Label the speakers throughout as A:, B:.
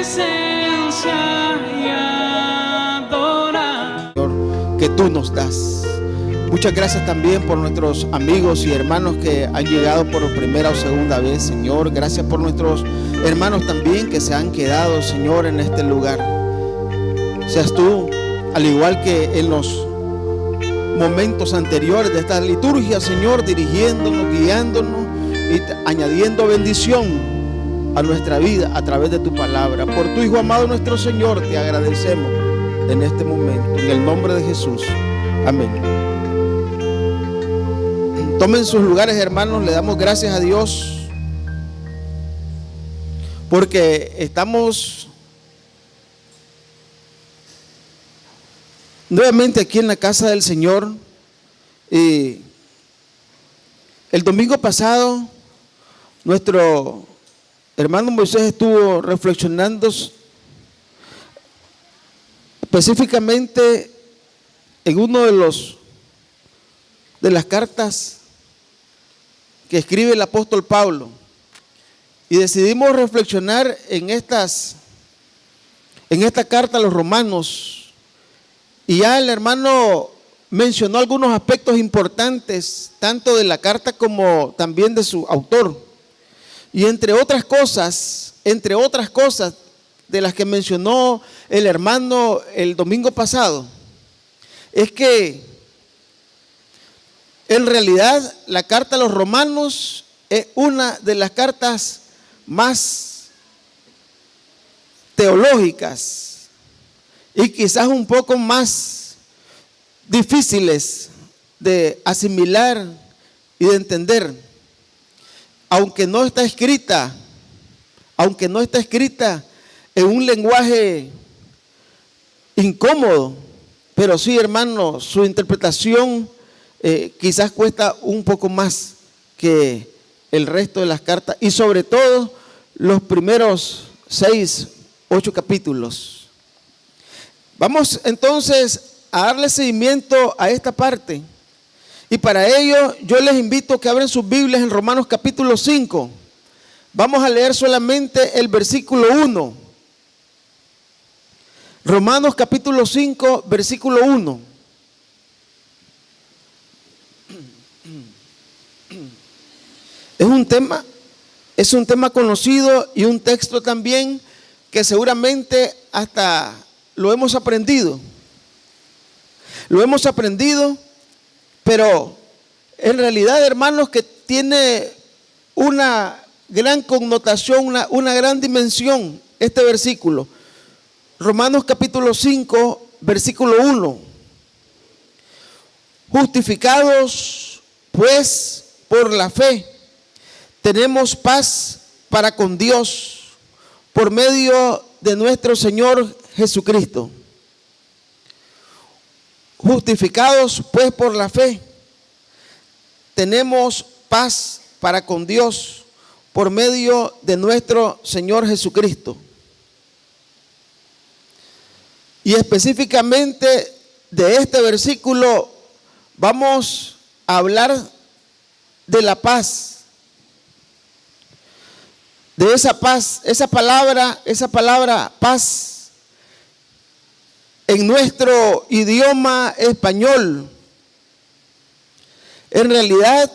A: presencia y adorar.
B: Que tú nos das. Muchas gracias también por nuestros amigos y hermanos que han llegado por primera o segunda vez, Señor. Gracias por nuestros hermanos también que se han quedado, Señor, en este lugar. Seas tú, al igual que en los momentos anteriores de esta liturgia, Señor, dirigiéndonos, guiándonos y añadiendo bendición a nuestra vida a través de tu palabra. Por tu Hijo amado nuestro Señor, te agradecemos en este momento, en el nombre de Jesús. Amén. Tomen sus lugares, hermanos. Le damos gracias a Dios porque estamos nuevamente aquí en la casa del Señor. Y el domingo pasado nuestro hermano Moisés estuvo reflexionando específicamente en uno de las cartas que escribe el apóstol Pablo, y decidimos reflexionar en esta carta a los romanos. Y ya el hermano mencionó algunos aspectos importantes, tanto de la carta como también de su autor. Y entre otras cosas de las que mencionó el hermano el domingo pasado, es que en realidad la carta a los romanos es una de las cartas más teológicas y quizás un poco más difíciles de asimilar y de entender, aunque no está escrita en un lenguaje incómodo, pero sí, hermano, su interpretación quizás cuesta un poco más que el resto de las cartas, y sobre todo los primeros 6, 8 capítulos. Vamos entonces a darle seguimiento a esta parte, y para ello yo les invito a que abran sus Biblias en Romanos capítulo 5. Vamos a leer solamente el versículo 1. Romanos capítulo 5, versículo 1. Es un tema conocido y un texto también que seguramente hasta lo hemos aprendido. Pero en realidad, hermanos, que tiene una gran connotación, una gran dimensión este versículo. Romanos capítulo 5, versículo 1. Justificados pues por la fe, tenemos paz para con Dios por medio de nuestro Señor Jesucristo. Justificados pues por la fe, tenemos paz para con Dios por medio de nuestro Señor Jesucristo. Y específicamente de este versículo vamos a hablar de la paz. De esa paz, esa palabra paz, en nuestro idioma español, en realidad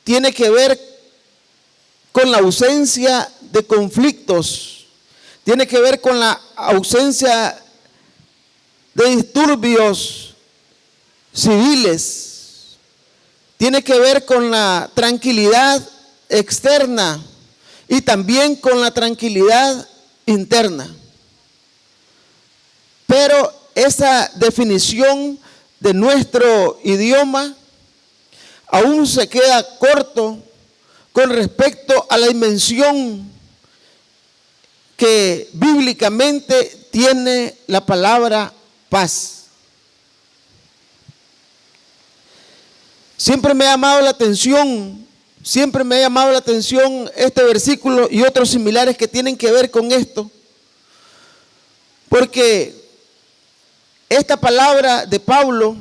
B: tiene que ver con la ausencia de conflictos, tiene que ver con la ausencia de disturbios civiles, tiene que ver con la tranquilidad externa y también con la tranquilidad interna. Pero esa definición de nuestro idioma aún se queda corto con respecto a la dimensión que bíblicamente tiene la palabra paz. Siempre me ha llamado la atención este versículo y otros similares que tienen que ver con esto, porque esta palabra de Pablo,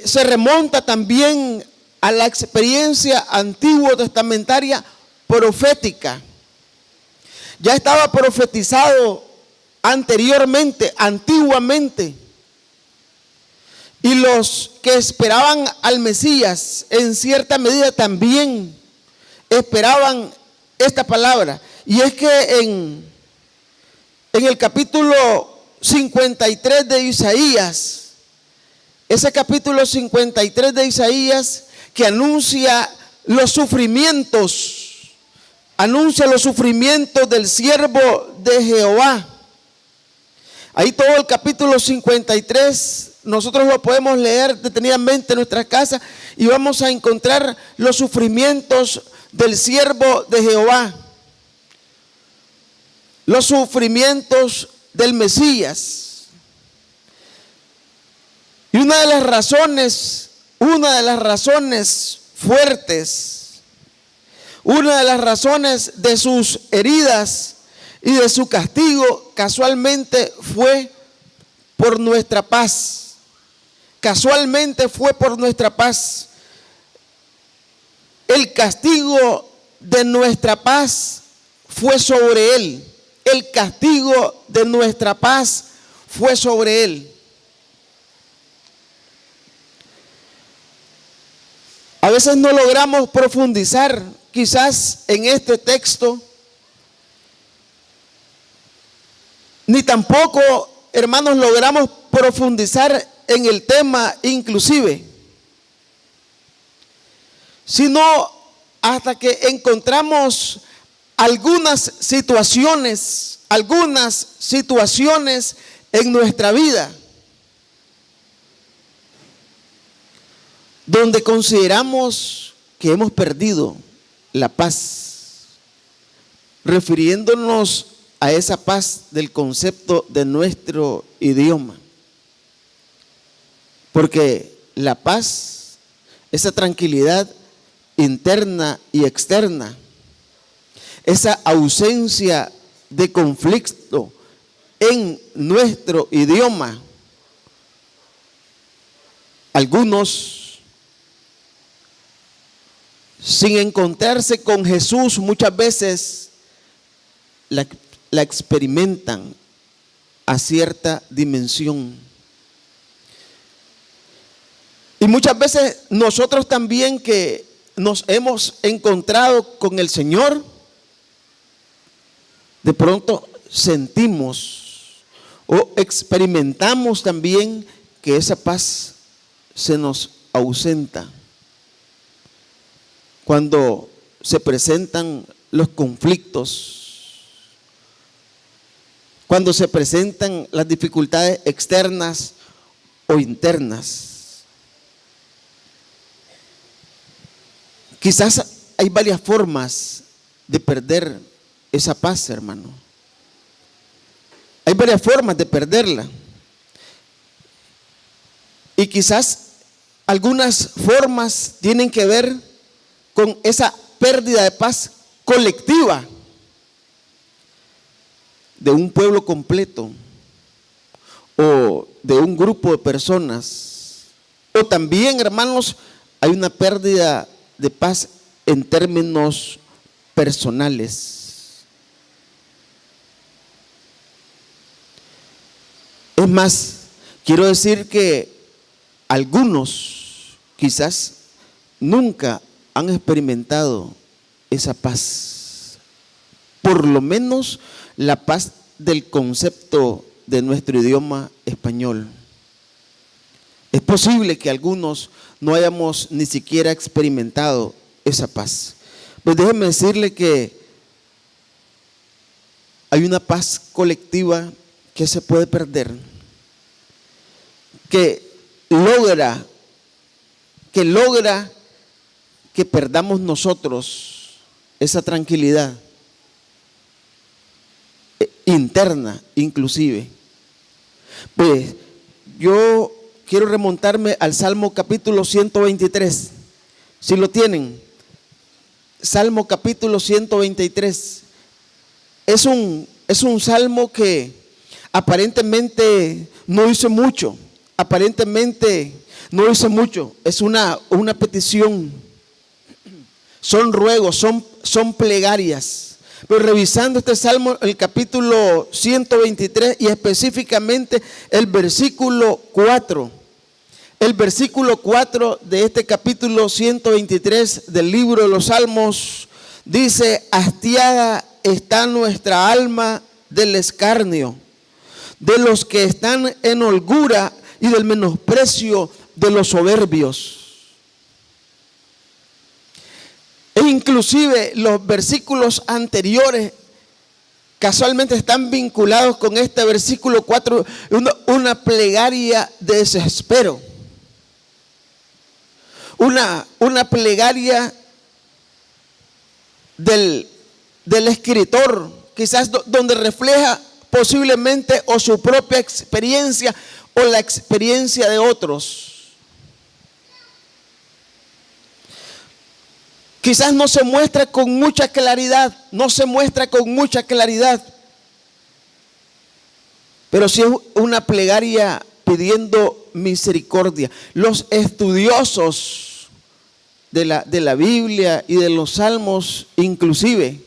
B: se remonta también a la experiencia antiguo testamentaria profética. ya estaba profetizado anteriormente, antiguamente. Y los que esperaban al Mesías, en cierta medida también esperaban esta palabra. Y es que en el capítulo 53 de Isaías, ese capítulo 53 de Isaías que anuncia los sufrimientos del siervo de Jehová. Ahí todo el capítulo 53 nosotros lo podemos leer detenidamente en nuestra casa y vamos a encontrar los sufrimientos del siervo de Jehová, los sufrimientos del Mesías. Y una de las razones fuertes, una de las razones de sus heridas y de su castigo casualmente fue por nuestra paz. Casualmente fue por nuestra paz. El castigo de nuestra paz fue sobre él. El castigo de nuestra paz fue sobre él. A veces no logramos profundizar quizás en este texto, ni tampoco, hermanos, logramos profundizar en el tema inclusive, sino hasta que encontramos algunas situaciones en nuestra vida donde consideramos que hemos perdido la paz, refiriéndonos a esa paz del concepto de nuestro idioma. Porque la paz, esa tranquilidad interna y externa, esa ausencia de conflicto en nuestro idioma, algunos, sin encontrarse con Jesús, muchas veces la experimentan a cierta dimensión. Y muchas veces nosotros también que nos hemos encontrado con el Señor, de pronto sentimos o experimentamos también que esa paz se nos ausenta cuando se presentan los conflictos, cuando se presentan las dificultades externas o internas. Quizás hay varias formas de perder esa paz, hermano. Hay varias formas de perderla. Y quizás algunas formas tienen que ver con esa pérdida de paz colectiva de un pueblo completo o de un grupo de personas. O también, hermanos, hay una pérdida de paz en términos personales. Es más, quiero decir que algunos quizás nunca han experimentado esa paz, por lo menos la paz del concepto de nuestro idioma español. Es posible que algunos no hayamos ni siquiera experimentado esa paz. Pues déjeme decirle que hay una paz colectiva que se puede perder, que logra que perdamos nosotros esa tranquilidad interna inclusive. Pues yo quiero remontarme al Salmo capítulo 123. Si lo tienen, Salmo capítulo 123. Es un salmo que aparentemente no dice mucho. Es una petición. Son ruegos, son plegarias. Pero revisando este salmo, el capítulo 123 y específicamente el versículo 4. El versículo 4 de este capítulo 123 del libro de los Salmos dice: hastiada está nuestra alma del escarnio, de los que están en holgura y del menosprecio de los soberbios. E inclusive los versículos anteriores casualmente están vinculados con este versículo 4, una plegaria de desespero. Una plegaria del escritor, quizás donde refleja posiblemente o su propia experiencia o la experiencia de otros. Quizás no se muestra con mucha claridad, pero sí es una plegaria pidiendo misericordia. Los estudiosos de la Biblia y de los salmos inclusive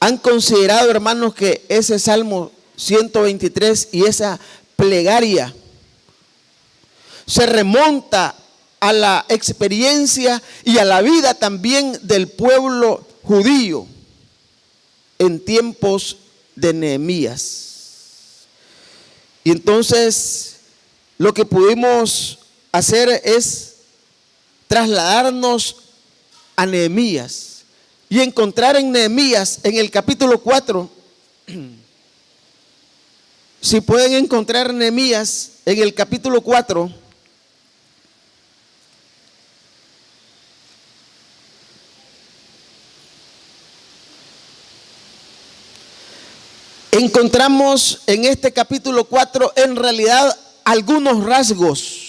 B: han considerado, hermanos, que ese Salmo 123 y esa plegaria se remonta a la experiencia y a la vida también del pueblo judío en tiempos de Nehemías. Y entonces lo que pudimos hacer es trasladarnos a Nehemías y encontrar en Nehemías, en el capítulo 4, si pueden encontrar Nehemías en el capítulo 4, encontramos en este capítulo 4 en realidad algunos rasgos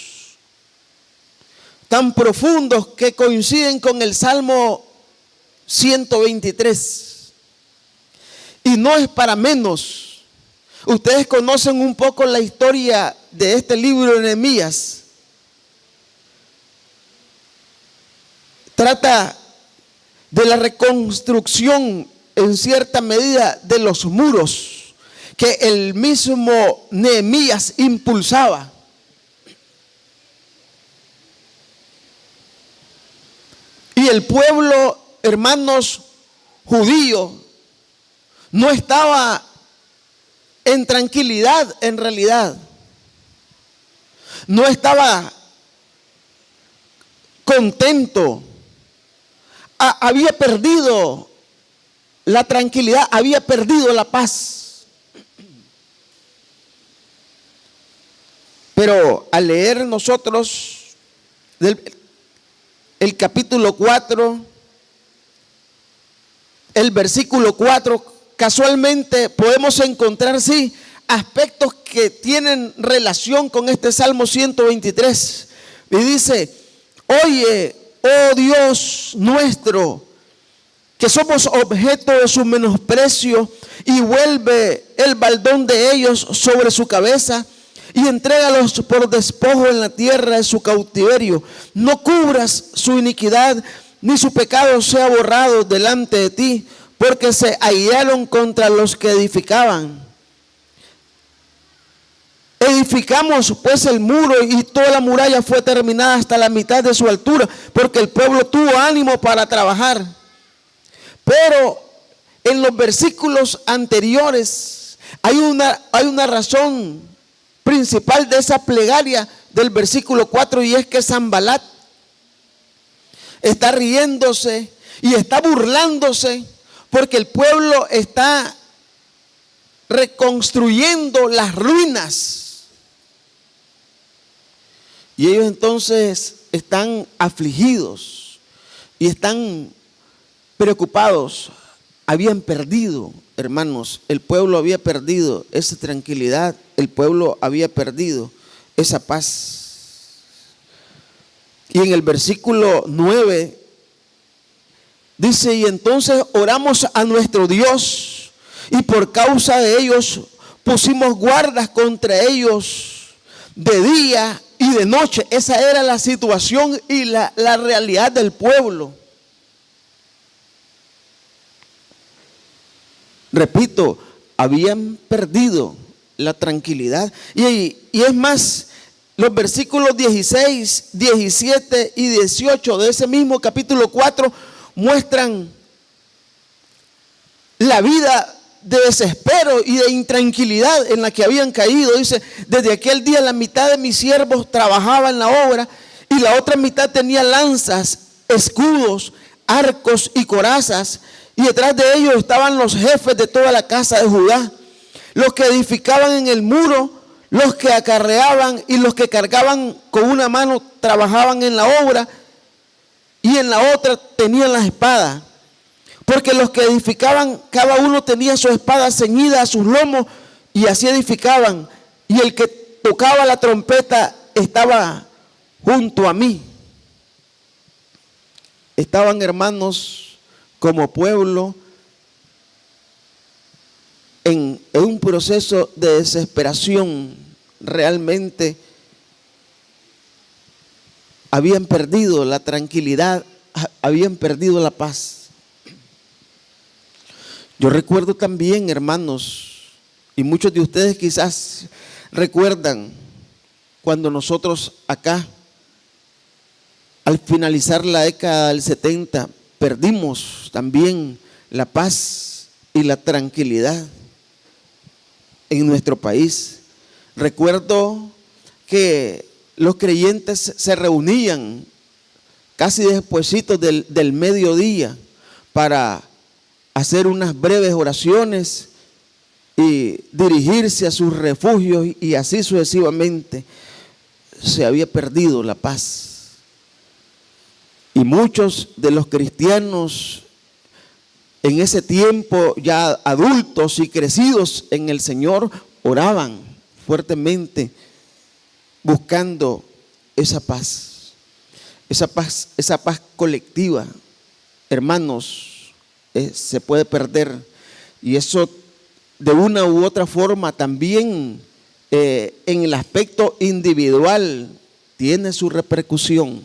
B: tan profundos que coinciden con el Salmo 123. Y no es para menos. Ustedes conocen un poco la historia de este libro de Nehemías. Trata de la reconstrucción en cierta medida de los muros que el mismo Nehemías impulsaba. Y el pueblo, hermanos, judío, no estaba en tranquilidad en realidad. No estaba contento. Había perdido la tranquilidad, había perdido la paz. Pero al leer nosotros el capítulo 4, el versículo 4, casualmente podemos encontrar, sí, aspectos que tienen relación con este Salmo 123. Y dice: oye, oh Dios nuestro, que somos objeto de su menosprecio, y vuelve el baldón de ellos sobre su cabeza, y entrégalos por despojo en la tierra de su cautiverio. No cubras su iniquidad, ni su pecado sea borrado delante de ti, porque se airaron contra los que edificaban. Edificamos pues el muro, y toda la muralla fue terminada hasta la mitad de su altura, porque el pueblo tuvo ánimo para trabajar. Pero en los versículos anteriores hay una razón principal de esa plegaria del versículo 4, y es que Sanbalat está riéndose y está burlándose porque el pueblo está reconstruyendo las ruinas. Y ellos entonces están afligidos y están preocupados. Habían perdido, hermanos, el pueblo había perdido esa tranquilidad, el pueblo había perdido esa paz. Y en el versículo 9 dice: y entonces oramos a nuestro Dios, y por causa de ellos pusimos guardas contra ellos de día y de noche. Esa era la situación y la realidad del pueblo. Repito, habían perdido la tranquilidad. Y es más, los versículos 16, 17 y 18 de ese mismo capítulo 4 muestran la vida de desespero y de intranquilidad en la que habían caído. Dice: desde aquel día la mitad de mis siervos trabajaba en la obra y la otra mitad tenía lanzas, escudos, arcos y corazas, y detrás de ellos estaban los jefes de toda la casa de Judá, los que edificaban en el muro, los que acarreaban y los que cargaban con una mano trabajaban en la obra y en la otra tenían la espada. Porque los que edificaban, cada uno tenía su espada ceñida a sus lomos y así edificaban. Y el que tocaba la trompeta estaba junto a mí. Estaban, hermanos, como pueblo en un proceso de desesperación. Realmente habían perdido la tranquilidad, habían perdido la paz. Yo recuerdo también, hermanos, y muchos de ustedes quizás recuerdan cuando nosotros acá, al finalizar la década del 70, perdimos también la paz y la tranquilidad en nuestro país. Recuerdo que los creyentes se reunían casi despuesito del mediodía para hacer unas breves oraciones y dirigirse a sus refugios, y así sucesivamente. Se había perdido la paz. Y muchos de los cristianos en ese tiempo, ya adultos y crecidos en el Señor, oraban fuertemente buscando esa paz colectiva. Hermanos, se puede perder, y eso de una u otra forma también en el aspecto individual tiene su repercusión,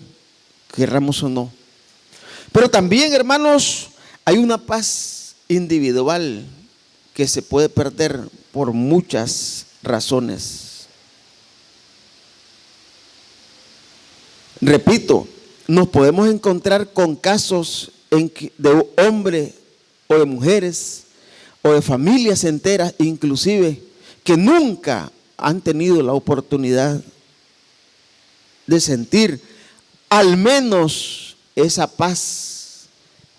B: querramos o no. Pero también, hermanos, hay una paz individual que se puede perder por muchas razones. Repito, nos podemos encontrar con casos de hombres o de mujeres o de familias enteras, inclusive, que nunca han tenido la oportunidad de sentir al menos esa paz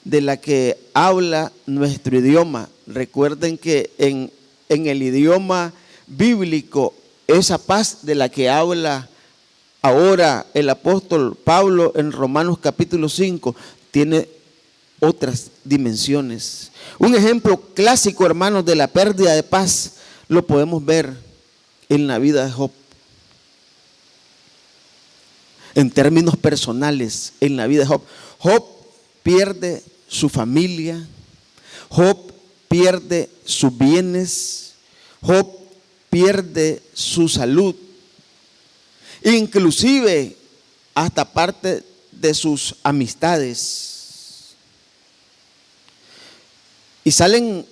B: de la que habla nuestro idioma. Recuerden que en el idioma bíblico, esa paz de la que habla ahora el apóstol Pablo en Romanos capítulo 5 tiene otras dimensiones. Un ejemplo clásico, hermanos, de la pérdida de paz lo podemos ver en la vida de Job. En términos personales, en la vida de Job. Job pierde su familia, Job pierde sus bienes, Job pierde su salud, inclusive hasta parte de sus amistades. Y salen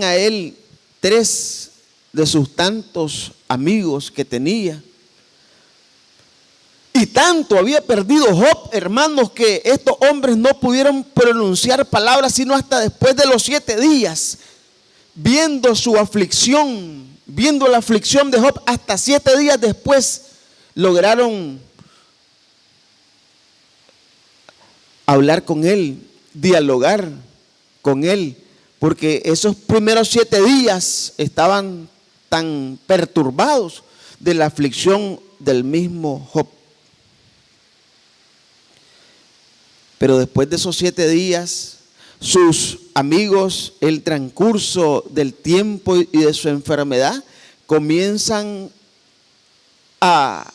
B: a él 3 de sus tantos amigos que tenía. Y tanto había perdido Job, hermanos, que estos hombres no pudieron pronunciar palabras sino hasta después de los 7 días. Viendo su aflicción, viendo la aflicción de Job, hasta 7 días después lograron hablar con él, dialogar con él, porque esos primeros 7 días estaban tan perturbados de la aflicción del mismo Job. Pero después de esos 7 días, sus amigos, el transcurso del tiempo y de su enfermedad, comienzan a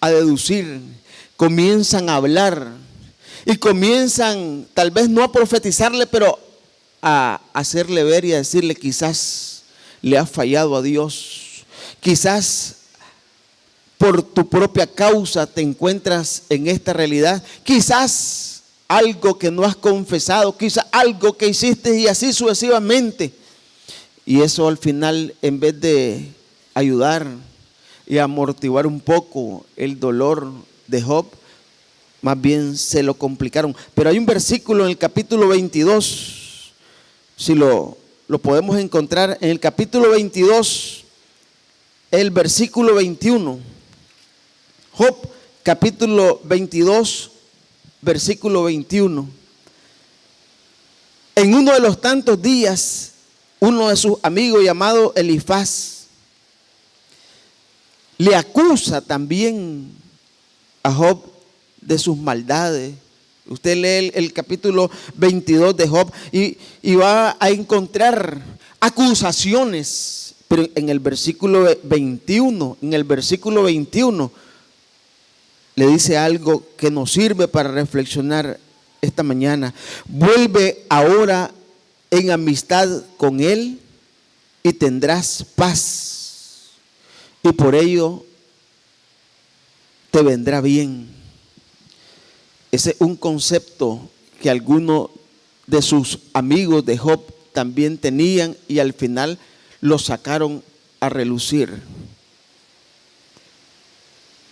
B: deducir, comienzan a hablar y comienzan, tal vez no a profetizarle, pero a hacerle ver y a decirle: quizás le has fallado a Dios, quizás por tu propia causa te encuentras en esta realidad, quizás algo que no has confesado, quizás algo que hiciste y así sucesivamente. Y eso al final, en vez de ayudar y amortiguar un poco el dolor de Job, más bien se lo complicaron. Pero hay un versículo en el capítulo 22, si lo podemos encontrar, en el capítulo 22, el versículo 21. Job, capítulo 22, versículo 21. En uno de los tantos días, uno de sus amigos llamado Elifaz le acusa también a Job de sus maldades. Usted lee el capítulo 22 de Job y va a encontrar acusaciones, pero en el versículo 21, le dice algo que nos sirve para reflexionar esta mañana. Vuelve ahora en amistad con él y tendrás paz, y por ello te vendrá bien. Ese es un concepto que algunos de sus amigos de Job también tenían y al final lo sacaron a relucir.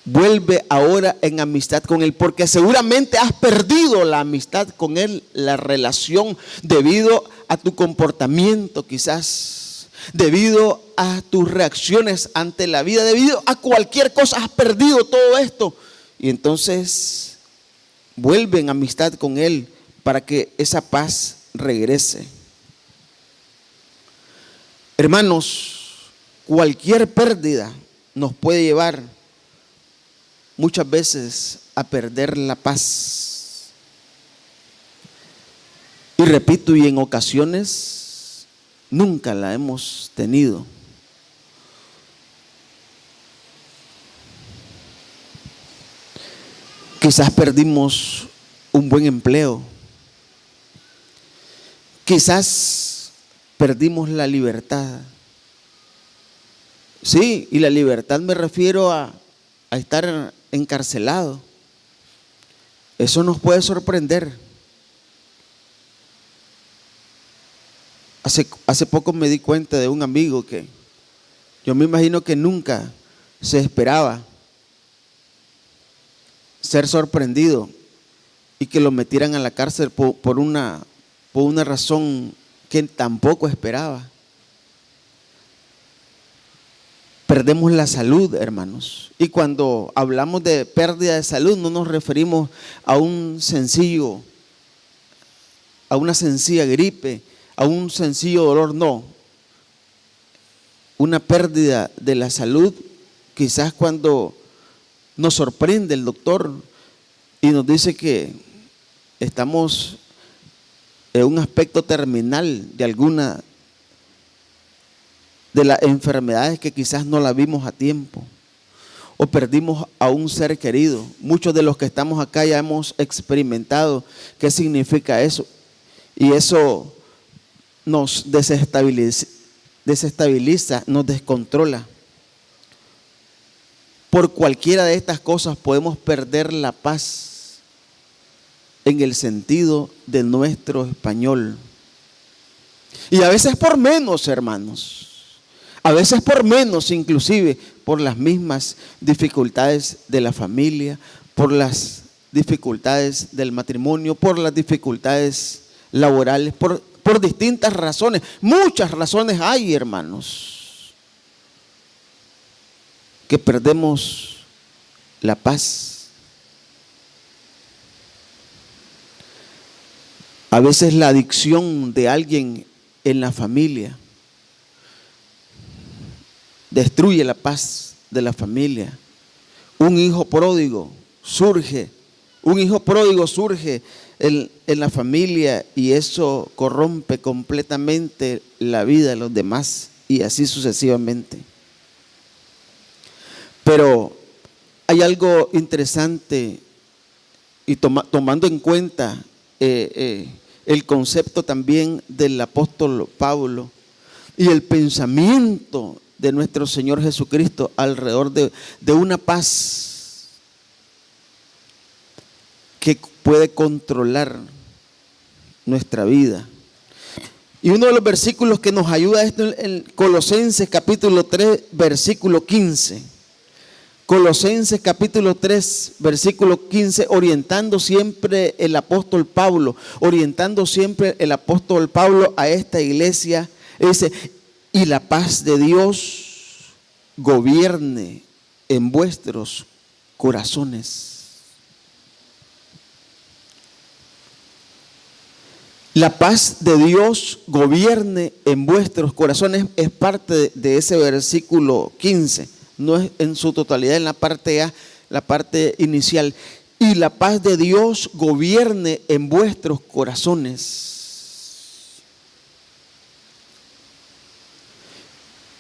B: Vuelve ahora en amistad con él, porque seguramente has perdido la amistad con él, la relación, debido a tu comportamiento quizás, debido a tus reacciones ante la vida, debido a cualquier cosa has perdido todo esto. Y entonces vuelve en amistad con él para que esa paz regrese. Hermanos, cualquier pérdida nos puede llevar muchas veces a perder la paz. Y repito, y en ocasiones nunca la hemos tenido. Quizás perdimos un buen empleo. Quizás perdimos la libertad. Sí, y la libertad me refiero a estar encarcelado. Eso nos puede sorprender. Hace poco me di cuenta de un amigo que yo me imagino que nunca se esperaba ser sorprendido y que lo metieran a la cárcel por una razón que tampoco esperaba. Perdemos la salud, hermanos. Y cuando hablamos de pérdida de salud, no nos referimos a una sencilla gripe, a un sencillo dolor, no. Una pérdida de la salud, quizás cuando nos sorprende el doctor y nos dice que estamos en un aspecto terminal de alguna de las enfermedades que quizás no la vimos a tiempo, o perdimos a un ser querido. Muchos de los que estamos acá ya hemos experimentado qué significa eso, y eso nos desestabiliza, nos descontrola. Por cualquiera de estas cosas podemos perder la paz en el sentido de nuestro español. Y a veces por menos, hermanos. A veces por menos, inclusive por las mismas dificultades de la familia, por las dificultades del matrimonio, por las dificultades laborales, por distintas razones. Muchas razones hay, hermanos, que perdemos la paz. A veces la adicción de alguien en la familia destruye la paz de la familia. Un hijo pródigo surge en la familia y eso corrompe completamente la vida de los demás y así sucesivamente. Pero hay algo interesante y tomando en cuenta el concepto también del apóstol Pablo y el pensamiento de nuestro Señor Jesucristo alrededor de una paz que puede controlar nuestra vida. Y uno de los versículos que nos ayuda a esto en Colosenses capítulo 3, versículo 15. Colosenses capítulo 3, versículo 15, orientando siempre el apóstol Pablo a esta iglesia, dice: y la paz de Dios gobierne en vuestros corazones. La paz de Dios gobierne en vuestros corazones es parte de ese versículo 15. No es en su totalidad, en la parte A, la parte inicial. Y la paz de Dios gobierne en vuestros corazones.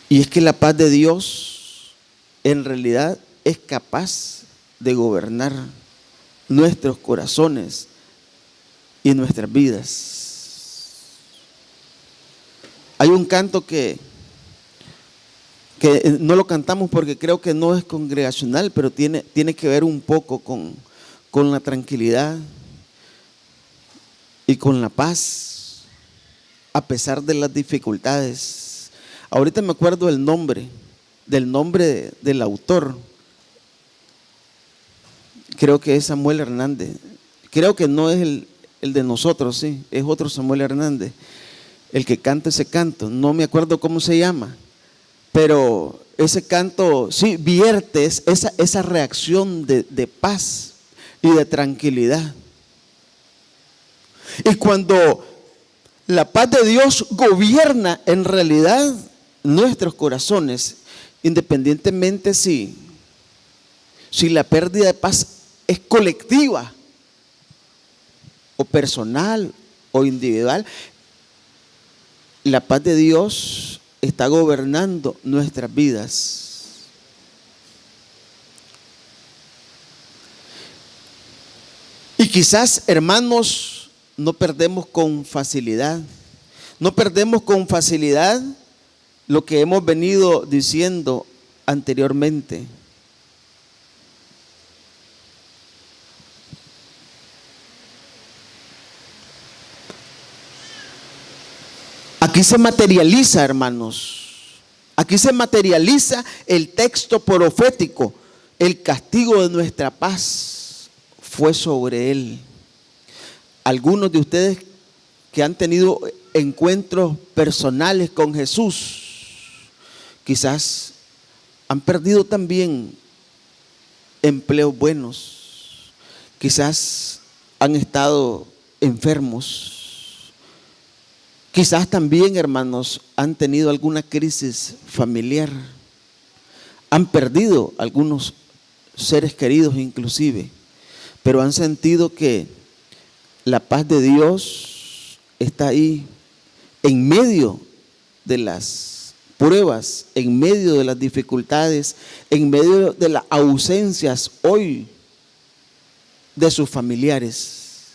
B: Y es que la paz de Dios en realidad es capaz de gobernar nuestros corazones y nuestras vidas. Hay un canto que no lo cantamos porque creo que no es congregacional, pero tiene que ver un poco con la tranquilidad y con la paz a pesar de las dificultades. Ahorita me acuerdo del nombre del autor. Creo que es Samuel Hernández. Creo que no es el de nosotros, sí, es otro Samuel Hernández, el que canta ese canto. No me acuerdo cómo se llama. Pero ese canto sí vierte esa reacción de paz y de tranquilidad. Y cuando la paz de Dios gobierna en realidad nuestros corazones, independientemente si la pérdida de paz es colectiva o personal o individual, la paz de Dios está gobernando nuestras vidas. Y quizás, hermanos, no perdemos con facilidad lo que hemos venido diciendo anteriormente. Aquí se materializa, hermanos, aquí se materializa el texto profético. El castigo de nuestra paz fue sobre él. Algunos de ustedes que han tenido encuentros personales con Jesús, quizás han perdido también empleos buenos, quizás han estado enfermos. Quizás también, hermanos, han tenido alguna crisis familiar, han perdido algunos seres queridos inclusive, pero han sentido que la paz de Dios está ahí en medio de las pruebas, en medio de las dificultades, en medio de las ausencias hoy de sus familiares,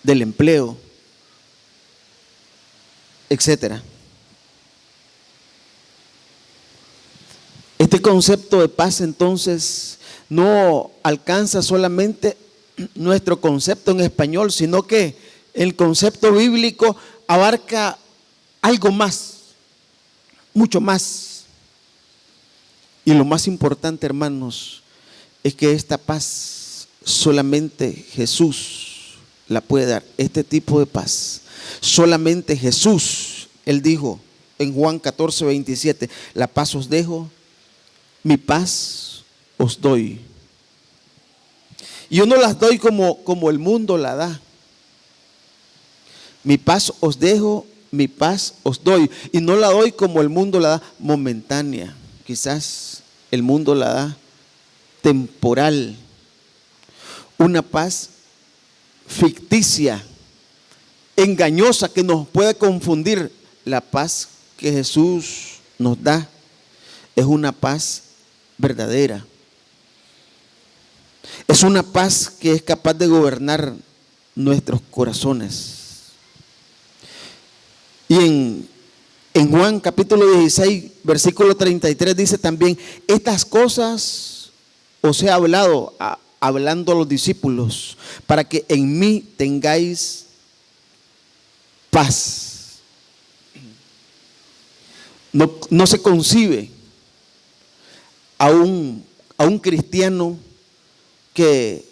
B: del empleo, etcétera. Este concepto de paz entonces no alcanza solamente nuestro concepto en español, sino que el concepto bíblico abarca algo más, mucho más. Y lo más importante, hermanos, es que esta paz solamente Jesús la puede dar, este tipo de paz. Solamente Jesús, Él dijo en Juan 14, 27, la paz os dejo, mi paz os doy. Y yo no las doy como el mundo la da. Mi paz os dejo, mi paz os doy. Y no la doy como el mundo la da, momentánea. Quizás el mundo la da temporal. Una paz ficticia, engañosa, que nos puede confundir. La paz que Jesús nos da es una paz verdadera. Es una paz que es capaz de gobernar nuestros corazones. Y en Juan capítulo 16, versículo 33 dice también: estas cosas os he hablado a hablando a los discípulos, para que en mí tengáis paz. No se concibe a un cristiano que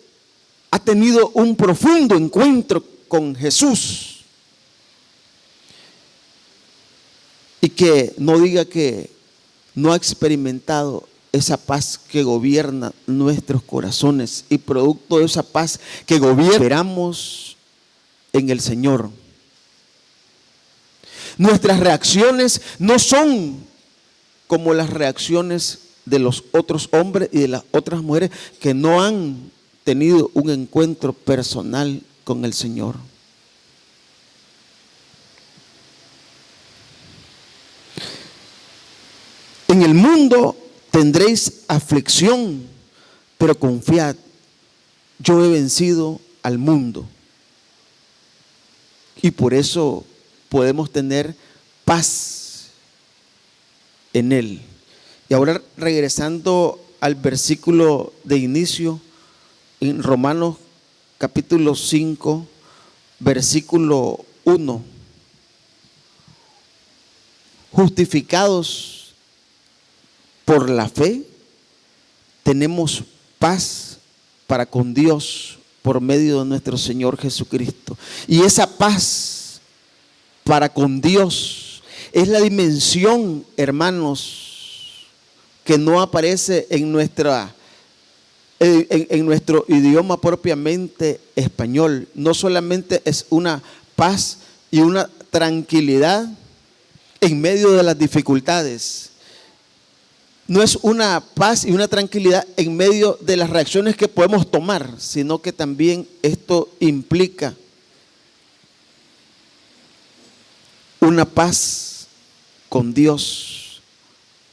B: ha tenido un profundo encuentro con Jesús y que no diga que no ha experimentado esa paz que gobierna nuestros corazones, y producto de esa paz que gobierna, esperamos en el Señor. Nuestras reacciones no son como las reacciones de los otros hombres y de las otras mujeres que no han tenido un encuentro personal con el Señor. En el mundo tendréis aflicción, pero confiad, yo he vencido al mundo. Y por eso podemos tener paz en Él. Y ahora, regresando al versículo de inicio, en Romanos capítulo 5, versículo 1. Justificados por la fe, tenemos paz para con Dios por medio de nuestro Señor Jesucristo. Y esa paz para con Dios es la dimensión, hermanos, que no aparece en nuestro idioma propiamente español. No solamente es una paz y una tranquilidad en medio de las dificultades. No es una paz y una tranquilidad en medio de las reacciones que podemos tomar, sino que también esto implica una paz con Dios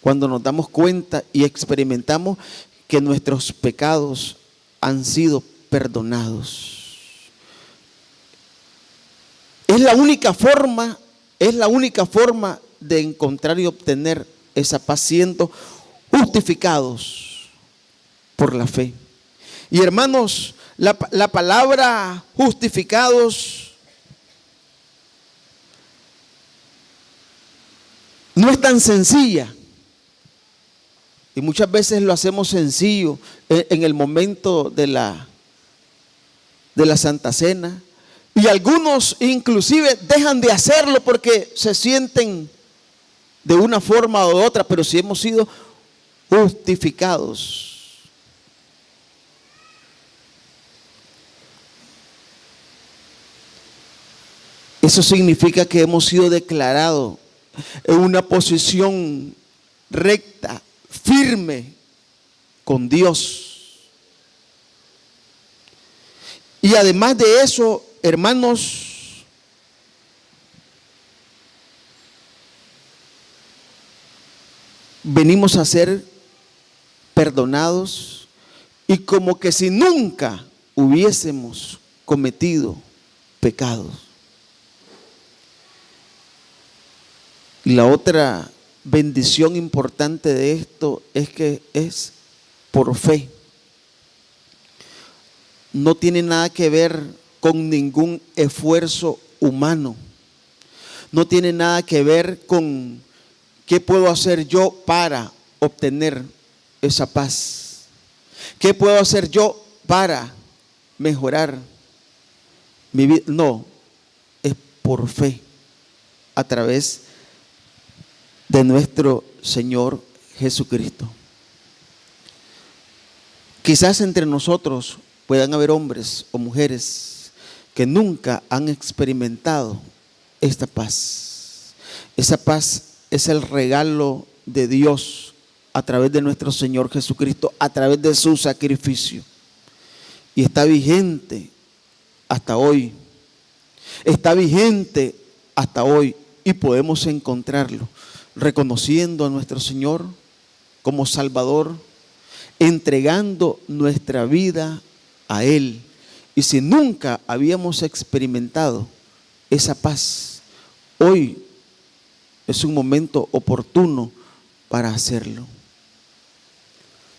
B: cuando nos damos cuenta y experimentamos que nuestros pecados han sido perdonados. Es la única forma de encontrar y obtener esa paz, siendo justificados por la fe. Y hermanos, la palabra justificados no es tan sencilla. Y muchas veces lo hacemos sencillo en el momento de la Santa Cena. Y algunos inclusive dejan de hacerlo porque se sienten de una forma u otra, pero si hemos sido justificados. Eso significa que hemos sido declarados en una posición recta, firme con Dios. Y además de eso, hermanos, venimos a ser perdonados y como que si nunca hubiésemos cometido pecados. Y la otra bendición importante de esto es que es por fe. No tiene nada que ver con ningún esfuerzo humano. No tiene nada que ver con qué puedo hacer yo para obtener esa paz. ¿Qué puedo hacer yo para mejorar mi vida? No, es por fe, a través de nuestro Señor Jesucristo. Quizás entre nosotros puedan haber hombres o mujeres que nunca han experimentado esta paz. Esa paz es el regalo de Dios a través de nuestro Señor Jesucristo, a través de su sacrificio. Y está vigente hasta hoy. Está vigente hasta hoy y podemos encontrarlo reconociendo a nuestro Señor como Salvador, entregando nuestra vida a Él. Y si nunca habíamos experimentado esa paz, hoy es un momento oportuno para hacerlo.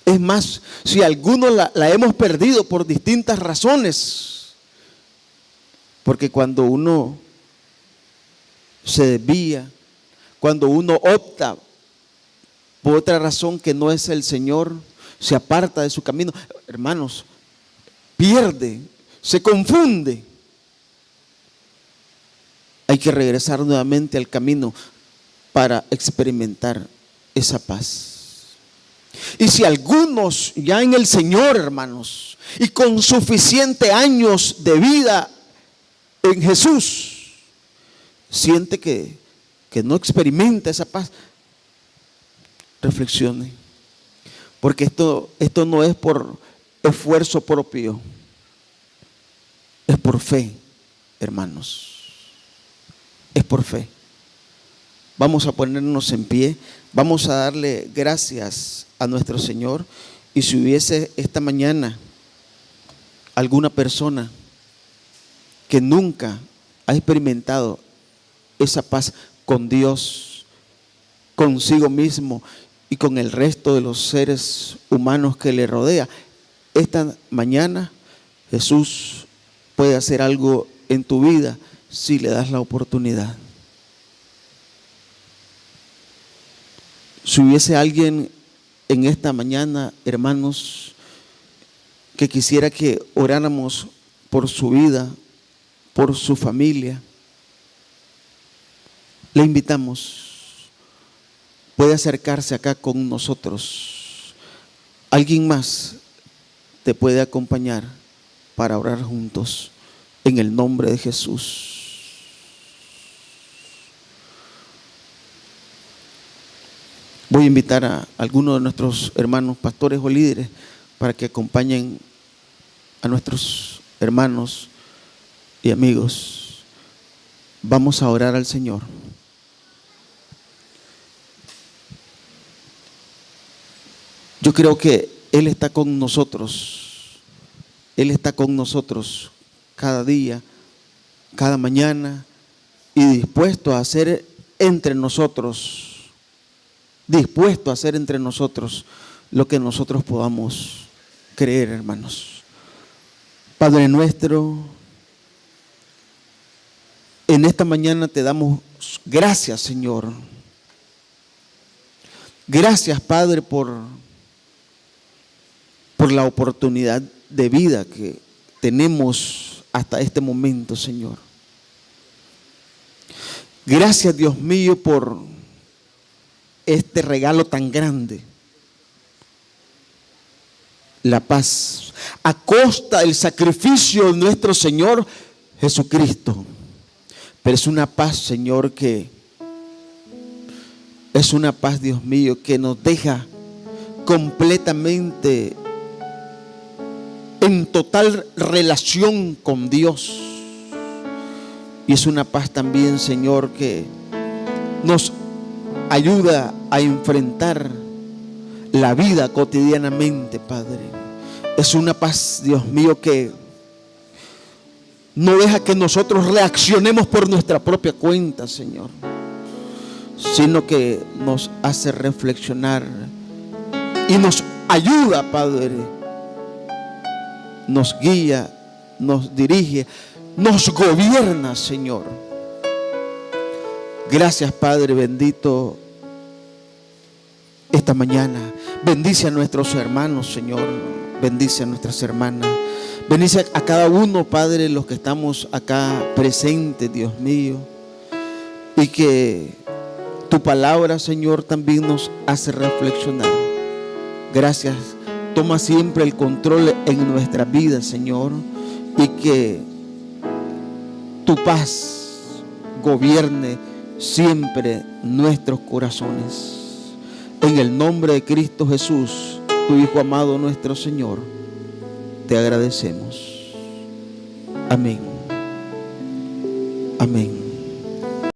B: Es más, si algunos la hemos perdido por distintas razones, porque cuando uno se desvía, cuando uno opta por otra razón que no es el Señor, se aparta de su camino, hermanos, pierde, se confunde. Hay que regresar nuevamente al camino para experimentar esa paz. Y si algunos ya en el Señor, hermanos, y con suficientes años de vida en Jesús, siente que no experimenta esa paz, reflexione. Porque esto no es por esfuerzo propio, es por fe, hermanos. Es por fe. Vamos a ponernos en pie, vamos a darle gracias a nuestro Señor. Y si hubiese esta mañana alguna persona que nunca ha experimentado esa paz con Dios, consigo mismo y con el resto de los seres humanos que le rodea, esta mañana Jesús puede hacer algo en tu vida si le das la oportunidad. Si hubiese alguien en esta mañana, hermanos, que quisiera que oráramos por su vida, por su familia, le invitamos. Puede acercarse acá con nosotros. Alguien más te puede acompañar para orar juntos en el nombre de Jesús. Voy a invitar a algunos de nuestros hermanos pastores o líderes para que acompañen a nuestros hermanos y amigos. Vamos a orar al Señor. Yo creo que Él está con nosotros. Él está con nosotros cada día, cada mañana, y dispuesto a hacer entre nosotros, lo que nosotros podamos creer, hermanos. Padre nuestro, en esta mañana te damos gracias, Señor. Gracias, Padre, por la oportunidad de vida que tenemos hasta este momento, Señor. Gracias, Dios mío, por este regalo tan grande, la paz, a costa del sacrificio de nuestro Señor Jesucristo. Pero es una paz, Señor, es una paz, Dios mío, que nos deja completamente en total relación con Dios. Y es una paz también, Señor, que nos ayuda a enfrentar la vida cotidianamente, Padre. Es una paz, Dios mío, que no deja que nosotros reaccionemos por nuestra propia cuenta, Señor, sino que nos hace reflexionar y nos ayuda, Padre. Nos guía, nos dirige, nos gobierna, Señor. Gracias, Padre bendito, esta mañana. Bendice a nuestros hermanos, Señor. Bendice a nuestras hermanas. Bendice a cada uno, Padre, los que estamos acá presentes, Dios mío. Y que tu palabra, Señor, también nos hace reflexionar. Gracias. Toma siempre el control en nuestra vida, Señor. Y que tu paz gobierne siempre nuestros corazones. En el nombre de Cristo Jesús, tu Hijo amado, nuestro Señor, te agradecemos. Amén. Amén.